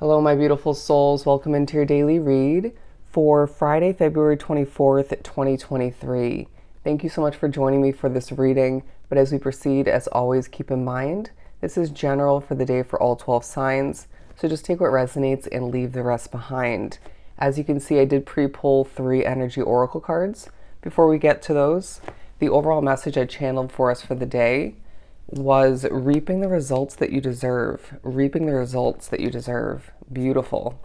Hello, my beautiful souls. Welcome into your daily read for Friday, February 24th, 2023. Thank you so much for joining me for this reading. But as we proceed, as always, keep in mind this is general for the day for all 12 signs. So just take what resonates and leave the rest behind. As you can see, I did pre-pull 3 energy oracle cards. Before we get to those, the overall message I channeled for us for the day was reaping the results that you deserve. Reaping the results that you deserve. Beautiful.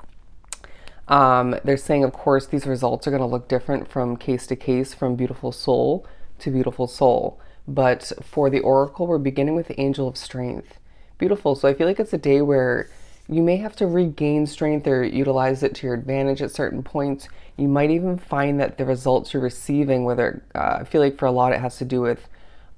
They're saying, of course, these results are going to look different from case to case, from beautiful soul to beautiful soul. But for the oracle, we're beginning with the angel of strength. Beautiful. So I feel like it's a day where you may have to regain strength or utilize it to your advantage at certain points. You might even find that the results you're receiving, whether I feel like for a lot it has to do with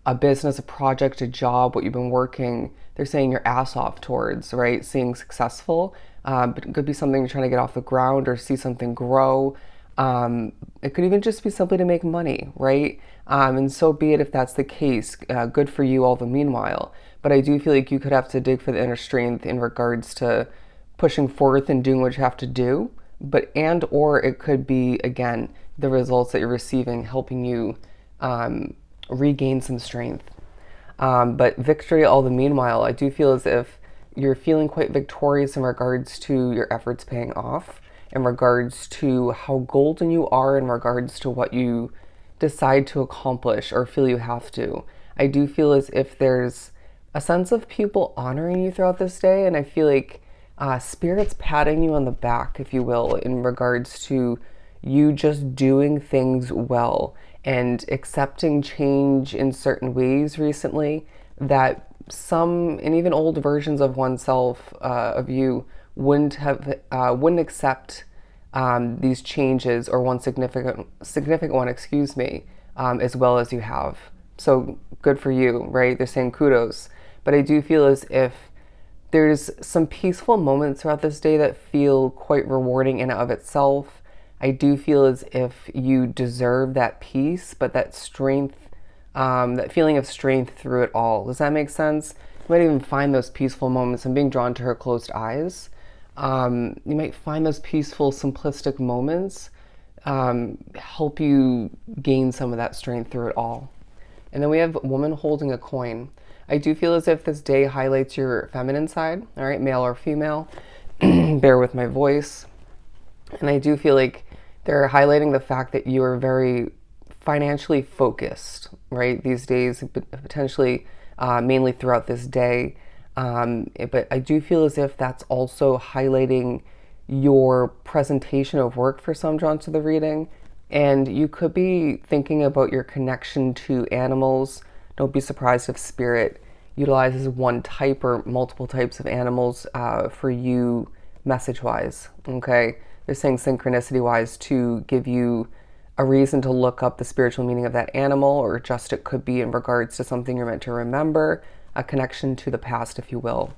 a business, a project, a job, what you've been working, they're saying your ass off towards, right? Seeing successful. But it could be something you're trying to get off the ground or see something grow. It could even just be simply to make money, right? And so be it if that's the case. Good for you all the meanwhile. But I do feel like you could have to dig for the inner strength in regards to pushing forth and doing what you have to do. Or it could be, again, the results that you're receiving helping you regain some strength. But victory all the meanwhile, I do feel as if you're feeling quite victorious in regards to your efforts paying off, in regards to how golden you are, in regards to what you decide to accomplish or feel you have to. I do feel as if there's a sense of people honoring you throughout this day, and I feel like spirits patting you on the back, if you will, in regards to you just doing things well and accepting change in certain ways recently that some and even old versions of oneself of you wouldn't accept these changes, or one significant one, excuse me, as well as you have. So good for you, right? They're saying kudos. But I do feel as if there's some peaceful moments throughout this day that feel quite rewarding in and of itself. I do feel as if you deserve that peace, but that strength, that feeling of strength through it all. Does that make sense? You might even find those peaceful moments. I'm being drawn to her closed eyes. You might find those peaceful, simplistic moments help you gain some of that strength through it all. And then we have woman holding a coin. I do feel as if this day highlights your feminine side, all right, male or female. Bear with my voice. And I do feel like they're highlighting the fact that you are very financially focused, right? These days, potentially, mainly throughout this day. But I do feel as if that's also highlighting your presentation of work for some drawn to the reading. And you could be thinking about your connection to animals. Don't be surprised if spirit utilizes one type or multiple types of animals for you message-wise, okay? They're saying synchronicity-wise to give you a reason to look up the spiritual meaning of that animal, or just it could be in regards to something you're meant to remember, a connection to the past, if you will.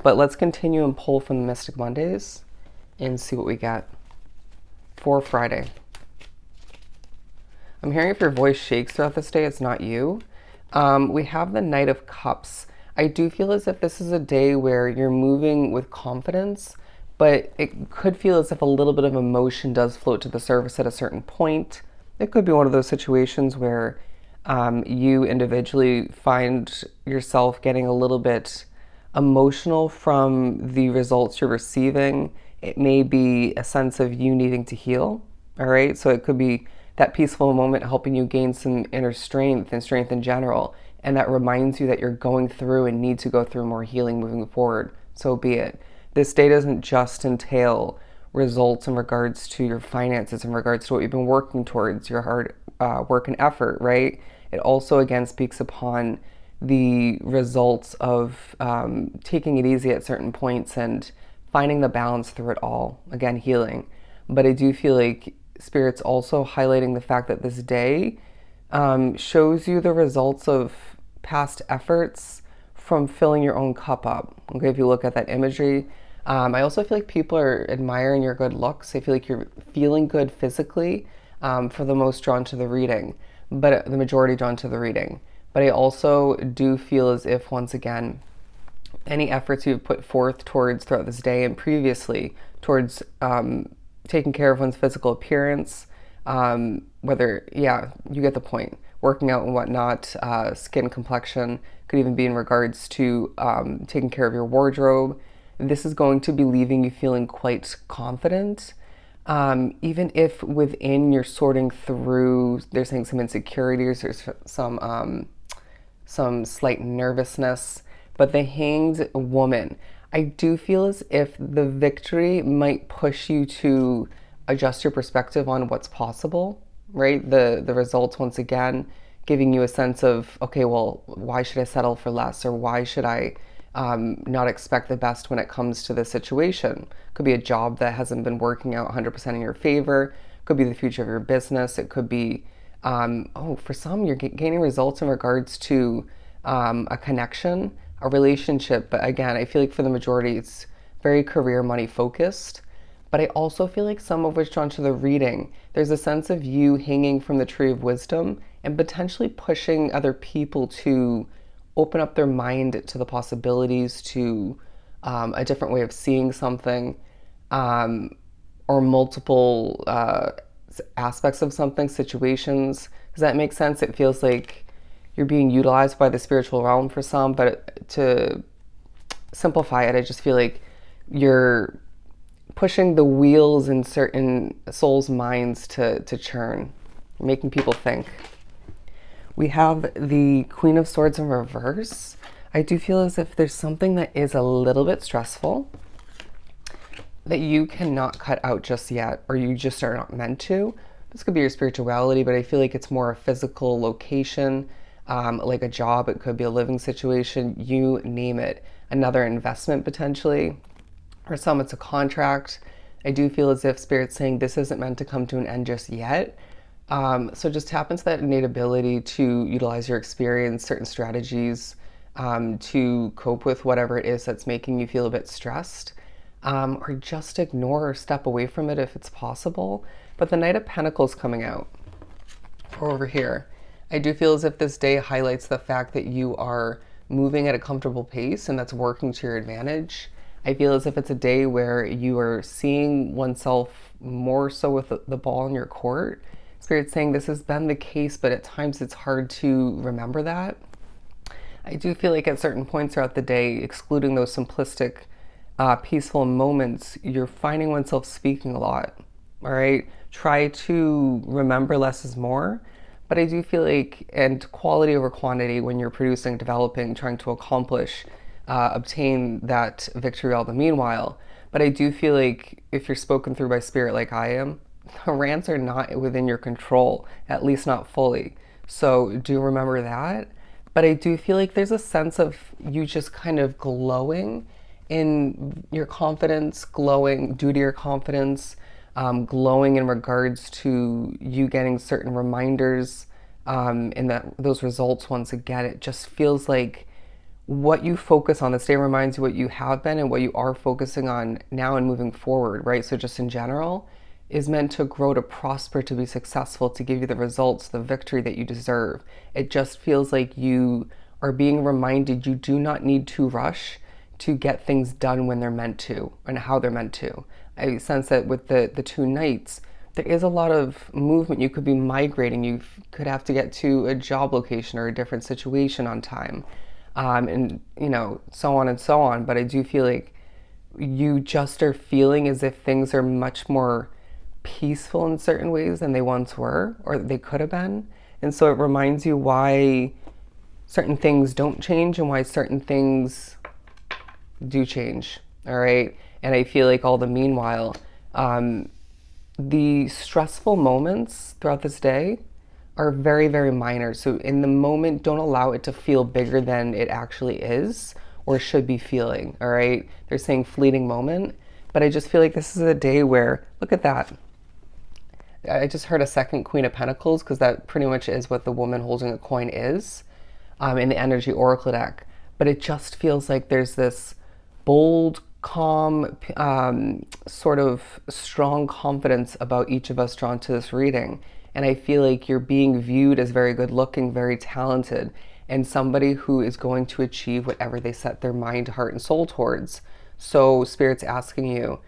But let's continue and pull from the Mystic Mondays and see what we get for Friday. I'm hearing if your voice shakes throughout this day, it's not you. We have the Knight of Cups. I do feel as if this is a day where you're moving with confidence, but it could feel as if a little bit of emotion does float to the surface at a certain point. It could be one of those situations where you individually find yourself getting a little bit emotional from the results you're receiving. It may be a sense of you needing to heal, all right? So it could be that peaceful moment helping you gain some inner strength and strength in general. And that reminds you that you're going through and need to go through more healing moving forward. So be it. This day doesn't just entail results in regards to your finances, in regards to what you've been working towards, your hard work and effort, right? It also, again, speaks upon the results of taking it easy at certain points and finding the balance through it all. Again, healing. But I do feel like Spirit's also highlighting the fact that this day shows you the results of past efforts from filling your own cup up. Okay, if you look at that imagery, I also feel like people are admiring your good looks. I feel like you're feeling good physically, for the most drawn to the reading, but the majority drawn to the reading. But I also do feel as if, once again, any efforts you've put forth towards throughout this day and previously towards taking care of one's physical appearance, whether, yeah, you get the point, working out and whatnot, skin complexion, could even be in regards to taking care of your wardrobe. This is going to be leaving you feeling quite confident. Even if within you're sorting through, there's saying some insecurities, there's some slight nervousness, but the Hanged Woman, I do feel as if the victory might push you to adjust your perspective on what's possible, right? The results, once again, giving you a sense of, okay, well, why should I settle for less, or why should I not expect the best when it comes to the situation? Could be a job that hasn't been working out 100% in your favor. Could be the future of your business. It could be, for some, you're gaining results in regards to a connection, a relationship. But again, I feel like for the majority, it's very career money focused. But I also feel like some of which drawn to the reading, there's a sense of you hanging from the tree of wisdom and potentially pushing other people to open up their mind to the possibilities, to a different way of seeing something, or multiple aspects of something, situations. Does that make sense? It feels like you're being utilized by the spiritual realm for some, but to simplify it, I just feel like you're pushing the wheels in certain souls' minds to churn, making people think. We have the Queen of Swords in reverse. I do feel as if there's something that is a little bit stressful that you cannot cut out just yet, or you just are not meant to. This could be your spirituality, but I feel like it's more a physical location, like a job. It could be a living situation, you name it. Another investment potentially. For some, it's a contract. I do feel as if Spirit's saying this isn't meant to come to an end just yet. So just tap into that innate ability to utilize your experience, certain strategies to cope with whatever it is that's making you feel a bit stressed, or just ignore or step away from it if it's possible. But the Knight of Pentacles coming out over here, I do feel as if this day highlights the fact that you are moving at a comfortable pace and that's working to your advantage. I feel as if it's a day where you are seeing oneself more so with the ball in your court. Spirit's saying this has been the case, but at times it's hard to remember that. I do feel like at certain points throughout the day, excluding those simplistic, peaceful moments, you're finding oneself speaking a lot. All right? Try to remember less is more. But I do feel like, and quality over quantity when you're producing, developing, trying to accomplish, obtain that victory all the meanwhile. But I do feel like if you're spoken through by Spirit like I am, the rants are not within your control, at least not fully. So do remember that. But I do feel like there's a sense of you just kind of glowing in your confidence, glowing due to your confidence, glowing in regards to you getting certain reminders, and that those results. Once again, it just feels like what you focus on this day reminds you what you have been and what you are focusing on now and moving forward, right? So just in general, is meant to grow, to prosper, to be successful, to give you the results, the victory that you deserve. It just feels like you are being reminded you do not need to rush to get things done when they're meant to and how they're meant to. I sense that with the two knights, there is a lot of movement. You could be migrating. You could have to get to a job location or a different situation on time, and so on and so on. But I do feel like you just are feeling as if things are much more peaceful in certain ways than they once were, or they could have been. And so it reminds you why certain things don't change and why certain things do change. All right. And I feel like all the meanwhile, the stressful moments throughout this day are very, very minor. So in the moment, don't allow it to feel bigger than it actually is or should be feeling. All right. They're saying fleeting moment, but I just feel like this is a day where, look at that. I just heard a second Queen of Pentacles, because that pretty much is what the woman holding a coin is, in the Energy Oracle deck. But it just feels like there's this bold, calm, sort of strong confidence about each of us drawn to this reading. And I feel like you're being viewed as very good looking, very talented. and somebody who is going to achieve whatever they set their mind, heart, and soul towards. So Spirit's asking you,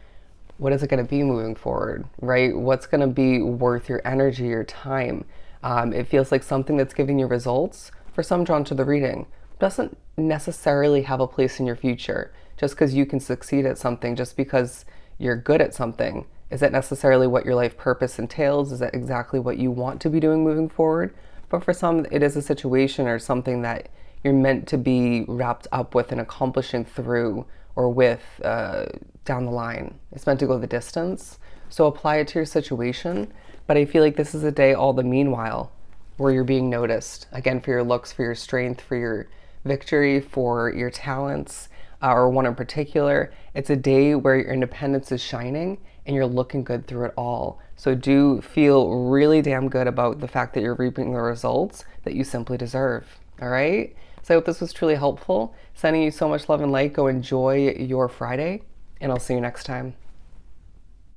what is it going to be moving forward, right? What's going to be worth your energy, your time? It feels like something that's giving you results. For some drawn to the reading, doesn't necessarily have a place in your future. Just because you can succeed at something, just because you're good at something, is that necessarily what your life purpose entails? Is that exactly what you want to be doing moving forward? But for some, it is a situation or something that you're meant to be wrapped up with and accomplishing through or with down the line. It's meant to go the distance. So apply it to your situation. But I feel like this is a day, all the meanwhile, where you're being noticed. Again, for your looks, for your strength, for your victory, for your talents, or one in particular. It's a day where your independence is shining and you're looking good through it all. So do feel really damn good about the fact that you're reaping the results that you simply deserve. All right? So I hope this was truly helpful. Sending you so much love and light. Go enjoy your Friday, and I'll see you next time.